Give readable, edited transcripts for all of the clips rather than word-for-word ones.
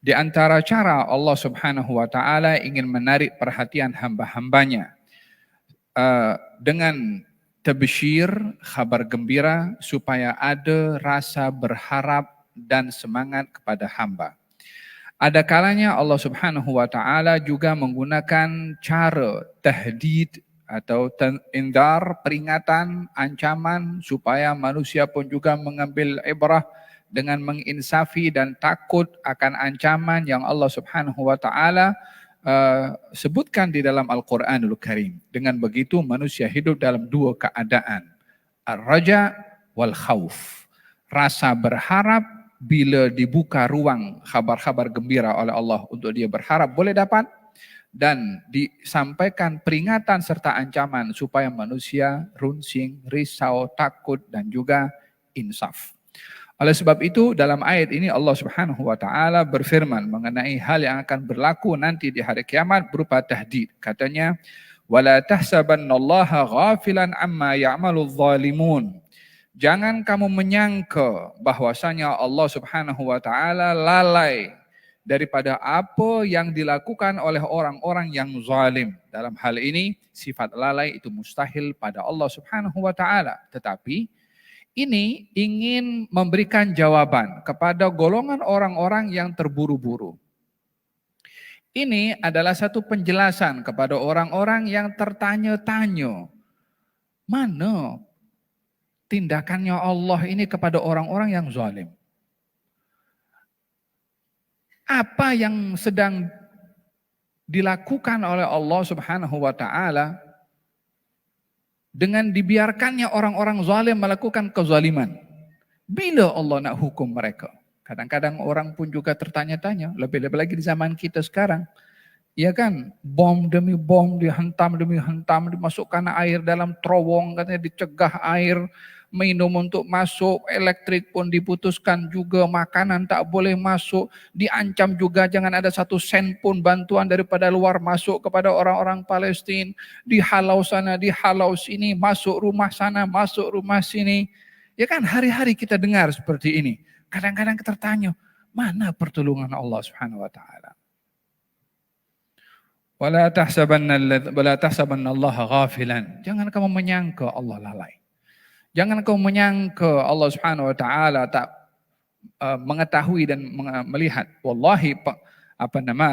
Di antara cara Allah Subhanahu wa taala ingin menarik perhatian hamba-hambanya dengan tabsyir, kabar gembira, supaya ada rasa berharap dan semangat kepada hamba. Ada kalanya Allah Subhanahu wa taala juga menggunakan cara tahdid atau indar, peringatan, ancaman, supaya manusia pun juga mengambil ibrah dengan menginsafi dan takut akan ancaman yang Allah Subhanahu wa taala sebutkan di dalam Al-Quranul Karim. Dengan begitu manusia hidup dalam dua keadaan, ar-raja wal khauf. Rasa berharap bila dibuka ruang khabar-khabar gembira oleh Allah untuk dia berharap boleh dapat, dan disampaikan peringatan serta ancaman supaya manusia runsing, risau, takut dan juga insaf. Oleh sebab itu dalam ayat ini Allah Subhanahu wa taala berfirman mengenai hal yang akan berlaku nanti di hari kiamat berupa tahdid. Katanya, "Wala tahsabannallaha ghafilan amma ya'maludz zalimun." Jangan kamu menyangka bahwasanya Allah Subhanahu wa taala lalai daripada apa yang dilakukan oleh orang-orang yang zalim. Dalam hal ini sifat lalai itu mustahil pada Allah Subhanahu wa taala, tetapi ini ingin memberikan jawaban kepada golongan orang-orang yang terburu-buru. Ini adalah satu penjelasan kepada orang-orang yang tertanya-tanya, mana tindakannya Allah ini kepada orang-orang yang zalim? Apa yang sedang dilakukan oleh Allah Subhanahu wa taala dengan dibiarkannya orang-orang zalim melakukan kezaliman? Bila Allah nak hukum mereka? Kadang-kadang orang pun juga tertanya-tanya, lebih-lebih lagi di zaman kita sekarang. Ya kan, bom demi bom dihantam demi hantam, dimasukkan air dalam terowong, katanya dicegah air minum untuk masuk, elektrik pun diputuskan juga, makanan tak boleh masuk, diancam juga jangan ada satu sen pun bantuan daripada luar masuk kepada orang-orang Palestina, dihalau sana, dihalau sini, masuk rumah sana, masuk rumah sini. Ya kan, hari-hari kita dengar seperti ini. Kadang-kadang kita tertanya, mana pertolongan Allah Subhanahu wa taala? Wala tahsabanna Allah ghafilan. Jangan kamu menyangka Allah lalai. Jangan kamu menyangka Allah Subhanahu wa taala tak mengetahui dan melihat. Wallahi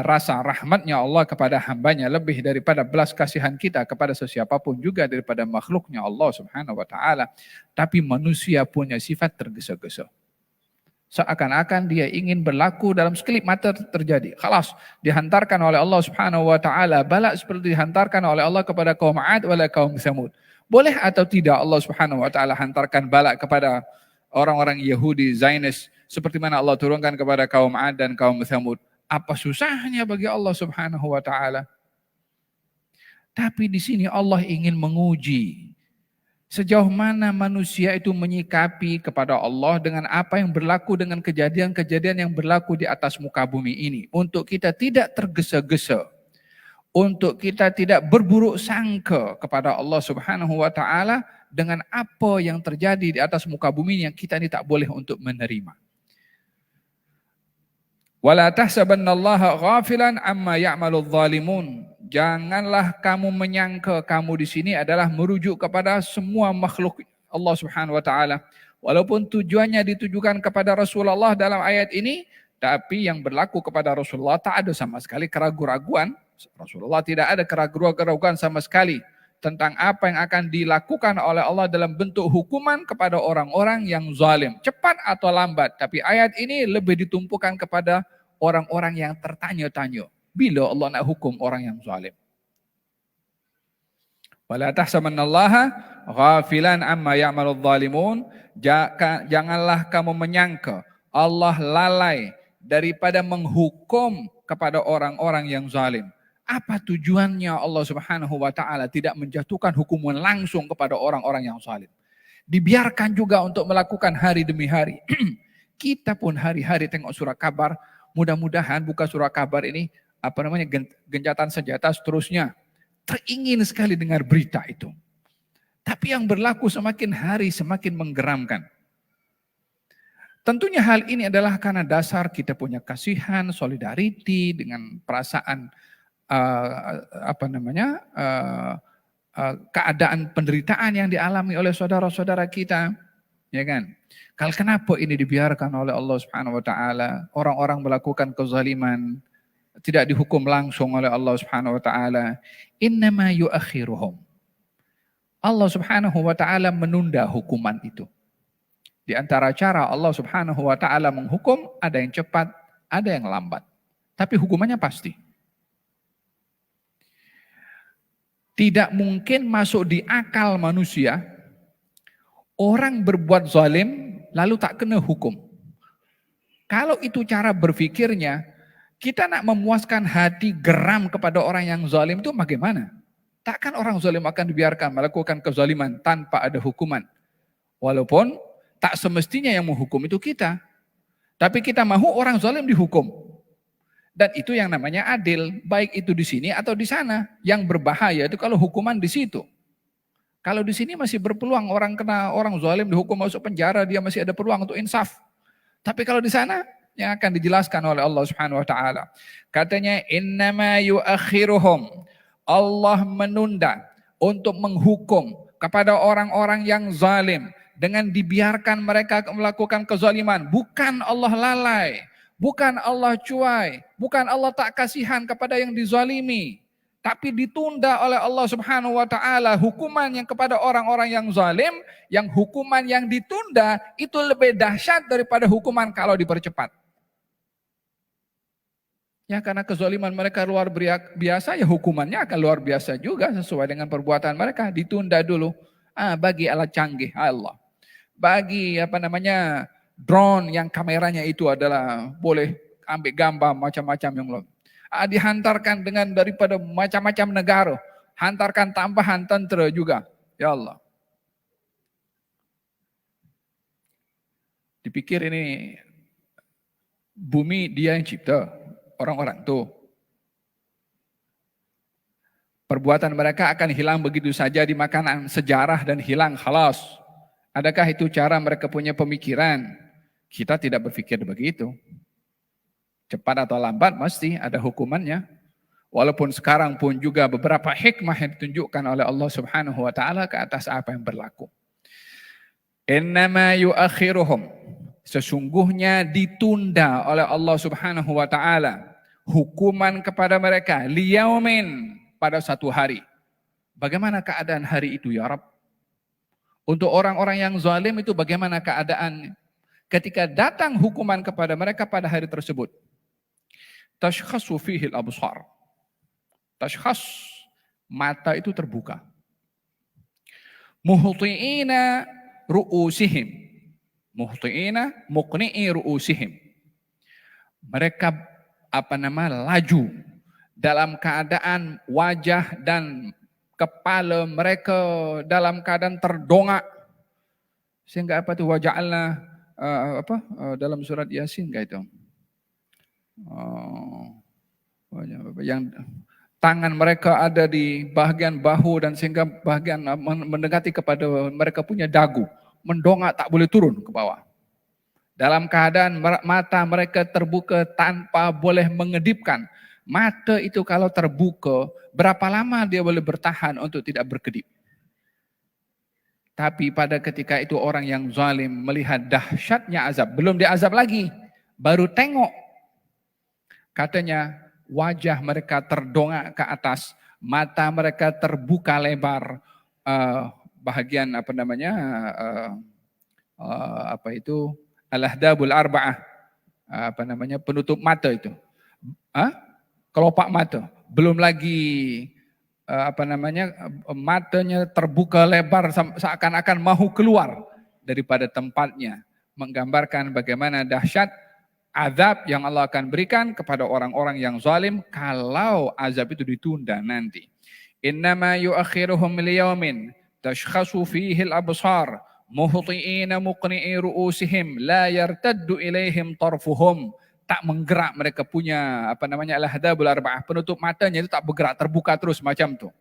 rasa rahmatnya Allah kepada hambanya lebih daripada belas kasihan kita kepada sesiapapun juga daripada makhluknya Allah Subhanahu wa taala. Tapi manusia punya sifat tergesa-gesa. Seakan-akan dia ingin berlaku dalam sekelip mata terjadi. Khalas, dihantarkan oleh Allah Subhanahu wa taala balak seperti dihantarkan oleh Allah kepada kaum 'Ad wala kaum Tsamud. Boleh atau tidak Allah Subhanahu wa taala hantarkan balak kepada orang-orang Yahudi Zionis seperti mana Allah turunkan kepada kaum 'Ad dan kaum Tsamud? Apa susahnya bagi Allah Subhanahu wa taala? Tapi di sini Allah ingin menguji sejauh mana manusia itu menyikapi kepada Allah dengan apa yang berlaku dengan kejadian-kejadian yang berlaku di atas muka bumi ini. Untuk kita tidak tergesa-gesa, untuk kita tidak berburuk sangka kepada Allah Subhanahu wa taala dengan apa yang terjadi di atas muka bumi yang kita ini tak boleh untuk menerima. Wala tahsabannallaha ghafilan amma ya'maludz zalimun. Janganlah kamu menyangka kamu di sini adalah merujuk kepada semua makhluk Allah Subhanahu wa taala. Walaupun tujuannya ditujukan kepada Rasulullah dalam ayat ini, tapi yang berlaku kepada Rasulullah tak ada sama sekali keraguan-raguan. Rasulullah tidak ada keraguan-raguan sama sekali tentang apa yang akan dilakukan oleh Allah dalam bentuk hukuman kepada orang-orang yang zalim. Cepat atau lambat, tapi ayat ini lebih ditumpukan kepada orang-orang yang tertanya-tanya. Bila Allah nak hukum orang yang zalim? Wala tahsabannallaha ghafilan amma ya'maludz zalimun. Janganlah kamu menyangka Allah lalai daripada menghukum kepada orang-orang yang zalim. Apa tujuannya Allah Subhanahu wa taala tidak menjatuhkan hukuman langsung kepada orang-orang yang zalim? Dibiarkan juga untuk melakukan hari demi hari. Kita pun hari-hari tengok surah kabar, mudah-mudahan buka surah kabar ini gencatan senjata seterusnya. Teringin sekali dengar berita itu. Tapi yang berlaku semakin hari semakin menggeramkan. Tentunya hal ini adalah karena dasar kita punya kasihan, solidarity dengan perasaan keadaan penderitaan yang dialami oleh saudara-saudara kita, ya kan? Kalau kenapa ini dibiarkan oleh Allah Subhanahu wa taala? Orang-orang melakukan kezaliman tidak dihukum langsung oleh Allah Subhanahu wa taala. Innama yuakhiruhum. Allah Subhanahu wa taala menunda hukuman itu. Di antara cara Allah Subhanahu wa taala menghukum, ada yang cepat, ada yang lambat. Tapi hukumannya pasti. Tidak mungkin masuk di akal manusia orang berbuat zalim lalu tak kena hukum. Kalau itu cara berpikirnya, kita nak memuaskan hati geram kepada orang yang zalim itu bagaimana? Takkan orang zalim akan dibiarkan melakukan kezaliman tanpa ada hukuman. Walaupun tak semestinya yang menghukum itu kita. Tapi kita mahu orang zalim dihukum. Dan itu yang namanya adil, baik itu di sini atau di sana. Yang berbahaya itu kalau hukuman di situ. Kalau di sini masih berpeluang orang zalim dihukum masuk penjara, dia masih ada peluang untuk insaf. Tapi kalau di sana yang akan dijelaskan oleh Allah Subhanahu wa taala. Katanya innama yuakhiruhum. Allah menunda untuk menghukum kepada orang-orang yang zalim dengan dibiarkan mereka melakukan kezaliman. Bukan Allah lalai, bukan Allah cuai, bukan Allah tak kasihan kepada yang dizalimi, tapi ditunda oleh Allah Subhanahu wa taala hukuman yang kepada orang-orang yang zalim, yang hukuman yang ditunda itu lebih dahsyat daripada hukuman kalau dipercepat. Ya karena kezaliman mereka luar biasa, ya hukumannya akan luar biasa juga sesuai dengan perbuatan mereka. Ditunda dulu. Bagi alat canggih Allah. Bagi drone yang kameranya itu adalah boleh ambil gambar macam-macam yang lain. Dihantarkan dengan daripada macam-macam negara. Hantarkan tambahan tentera juga. Ya Allah. Dipikir ini bumi dia yang cipta. Orang-orang tuh. Perbuatan mereka akan hilang begitu saja dimakan sejarah dan hilang khalas. Adakah itu cara mereka punya pemikiran? Kita tidak berpikir begitu. Cepat atau lambat mesti ada hukumannya. Walaupun sekarang pun juga beberapa hikmah yang ditunjukkan oleh Allah Subhanahu wa taala ke atas apa yang berlaku. Innama yuakhiruhum. Sesungguhnya ditunda oleh Allah Subhanahu wa taala hukuman kepada mereka liyaumin pada satu hari. Bagaimana keadaan hari itu ya Rabb? Untuk orang-orang yang zalim itu bagaimana keadaan ketika datang hukuman kepada mereka pada hari tersebut? Tashkhasu fihi al-absar. Tashkhas, mata itu terbuka. Muhti'ina ru'usihim. Muhti'ina muqni'i ru'usihim. Mereka laju dalam keadaan wajah dan kepala mereka dalam keadaan terdongak. Sehingga waja'alna dalam surat Yasin itu. Yang tangan mereka ada di bahagian bahu dan sehingga bahagian mendekati kepada mereka punya dagu. Mendongak tak boleh turun ke bawah. Dalam keadaan mata mereka terbuka tanpa boleh mengedipkan. Mata itu kalau terbuka, berapa lama dia boleh bertahan untuk tidak berkedip. Tapi pada ketika itu orang yang zalim melihat dahsyatnya azab. Belum diazab lagi, baru tengok. Katanya wajah mereka terdongak ke atas, mata mereka terbuka lebar, bahagian al-ahdabul arba'ah, penutup mata itu, kelopak mata, belum lagi matanya terbuka lebar seakan-akan mahu keluar daripada tempatnya, menggambarkan bagaimana dahsyat azab yang Allah akan berikan kepada orang-orang yang zalim kalau azab itu ditunda nanti. Innama yuakhiruhum liyaumin tashkhasu fihi al-absar muhti'ina muqni'i ru'usihim la yartaddu ilaihim tarfuhum. Tak menggerak mereka punya al-ahdabul arba'ah, penutup matanya itu tak bergerak, terbuka terus macam tu.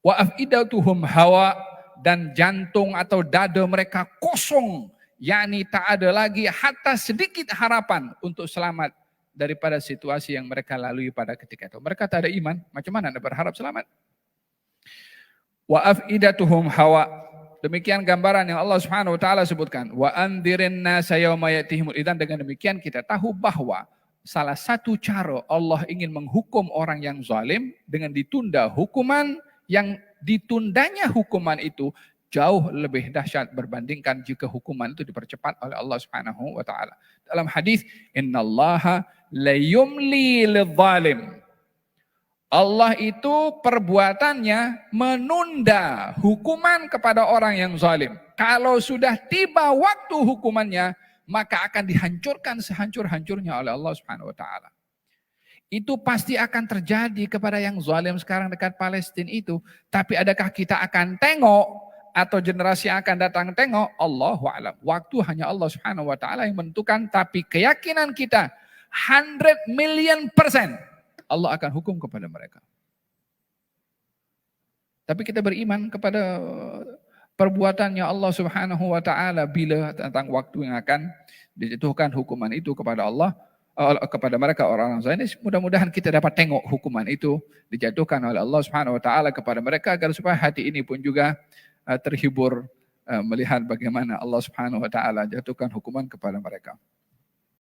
Wa afidatuhum hawa, dan jantung atau dada mereka kosong, yakni tak ada lagi hatta sedikit harapan untuk selamat daripada situasi yang mereka lalui pada ketika itu. Mereka tak ada iman, macam mana Anda berharap selamat? Wa afidatuhum hawa. Demikian gambaran yang Allah Subhanahu wa taala sebutkan. Wa andzirin nasa yauma yatihimul idzan. Dengan demikian kita tahu bahwa salah satu cara Allah ingin menghukum orang yang zalim dengan ditunda hukuman, yang ditundanya hukuman itu jauh lebih dahsyat berbandingkan jika hukuman itu dipercepat oleh Allah Subhanahu wa taala. Dalam hadis, innallaha la yumli lidzalim. Allah itu perbuatannya menunda hukuman kepada orang yang zalim. Kalau sudah tiba waktu hukumannya, maka akan dihancurkan sehancur-hancurnya oleh Allah Subhanahu wa taala. Itu pasti akan terjadi kepada yang zalim sekarang dekat Palestina itu. Tapi adakah kita akan tengok atau generasi yang akan datang tengok? Allahu a'lam. Waktu hanya Allah Subhanahu wa taala yang menentukan, tapi keyakinan kita 100 million persen Allah akan hukum kepada mereka. Tapi kita beriman kepada perbuatannya Allah Subhanahu wa taala bila tentang waktu yang akan dijatuhkan hukuman itu kepada Allah, kepada mereka orang-orang zalim. Mudah-mudahan kita dapat tengok hukuman itu dijatuhkan oleh Allah Subhanahu wa taala kepada mereka, agar supaya hati ini pun juga terhibur melihat bagaimana Allah Subhanahu wa taala jatuhkan hukuman kepada mereka.